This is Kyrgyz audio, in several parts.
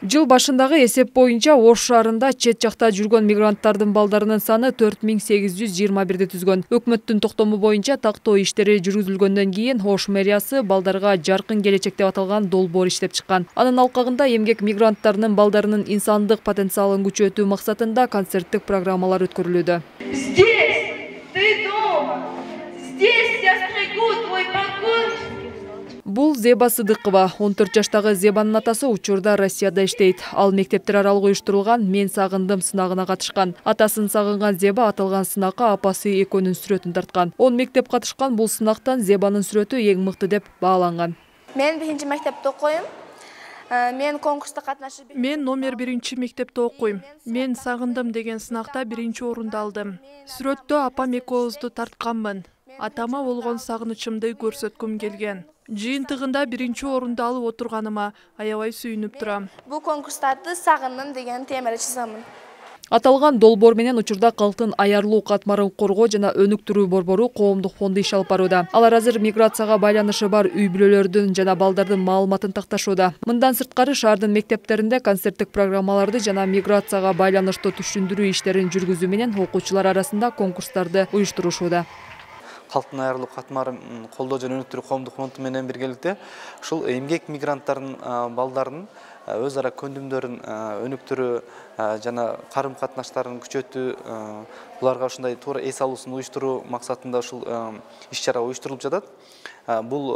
Жыл башындагы эсеп боюнча Ош шаарында чет жакта жүргөн мигранттардын балдарынын саны 4821 түзгөн. Өкмөттүн токтому боюнча тактоо иштери жүргүзүлгөндөн кийин Ош мэриясы балдарга жаркын келечек деп аталган долбоор иштеп чыккан. Анын алкагында эмгек мигранттарынын балдарынын инсандык потенциалын күчөтүү максатында концерттик программалар өткөрүлүүдө. Здесь ты дома. Здесь я стригу твой покой. Бул Зеба Сыдыкова, 14 жаштагы Зебанын атасы учурда Россияда иштейт. Ал мектептер аралык уюштурулган "Мен сагындым" сынагына катышкан. Атасын сагынган Зеба аталган сынакка апасы экөөнүн сүрөтүн тарткан. 10 мектеп катышкан бул сынактан Зебанын сүрөтү эң мыкты деп бааланган. Мен 1-нчи мектепте окуйм. Мен конкурста катнашып. Мен номер 1-нчи мектепте окуйм. Мен сагындым деген сынакта 1-нчи орунду алдым. Сүрөттө апам экөөбүздү тартканмын. Атама болгон сагынычымды көрсөткүм келген. Жыйынтыгында 1-нчи орунду алып отурганыма аябай сүйүнүп турам. Бул конкурстарды сагындым деген темада чызамын. Аталган долбоор менен учурда калктын аярлуу катмарын коргоо жана өнүктүрүү борбору коомдук фонду иш алып барууда. Алар азыр миграцияга байланышы бар үй-бүлөлөрдүн жана балдардын маалыматын такташууда. Мындан сырткары шаардын мектептеринде концерттик программаларды жана миграцияга байланыштуу түшүндүрүү иштерин жүргүзүү менен окуучулар арасында конкурстарды уюштурушууда. Калктын аярлуу катмарын колдоо жана өнүктүрүү коомдук фонду менен биргеликте ушул эмгек мигранттардын балдарынын өз ара көндүмдөрүн өнүктүрүү жана карым катнаштарын күчөтүү, буларга ушундай туура эс алуусун уюштуруу максатында ушул иш-чара уюштурулуп жатат. Бул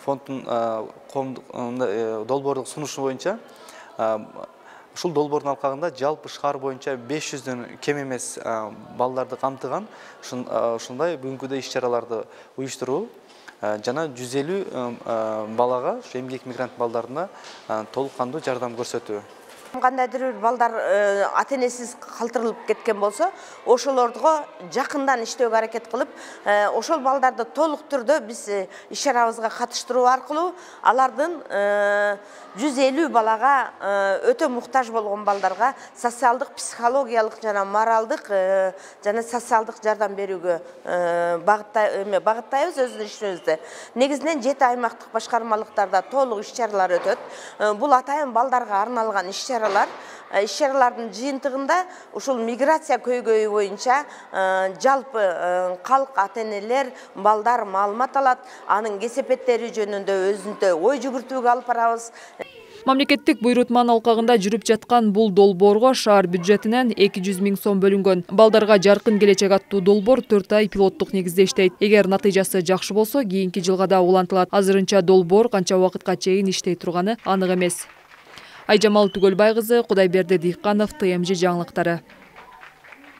фонддун коомдук долбоордук сунушу боюнча ушул долбоордун алкагында жалпы шаар боюнча 500дөн кем эмес балдарды камтыган ушундай бүгүнкүдөй иш-чараларды уюштуруу жана 150 балага эмгек мигрант балдарына толук кандуу жардам көрсөтүү. Кандайдыр бир балдар ата-энесиз калтырылып кеткен болсо, ошолорго жакындан иштөөгө аракет кылып, ошол балдарды толук түрдө биз иш-чарабызга катыштыруу аркылуу алардын 150 балага өтө муктаж болгон балдарга социалдык, психологиялык жана моралдык жана социалдык жардам берүүгө багыттайбыз өздүн ишибизди. Негизинен 7 аймактык башкармалыктарда толук иш-чаралар өтөт. Бул атайын балдарга арналган иш-чаралардын жыйынтыгында ушул миграция көйгөйү боюнча жалпы калк, ата-энелер, балдар маалымат алат, анын кесепеттери жөнүндө өзүндө ой жүгүртүүгө алып барабыз. Мамлекеттик буйрутманын алкагында жүрүп жаткан бул долбоорго шаар бюджетинен 200 000 сом бөлүнгөн. Балдарга жаркын келечек аттуу долбоор 4 ай пилоттук негизде иштейт. Эгер натыйжасы жакшы болсо, кийинки жылга да улантылат. Азырынча долбоор канча убакытка чейин иштей турганы анык эмес. Айжамал Түгөлбай кызы, Кудайберди Дыйканов, ТМЖ жаңылыктары.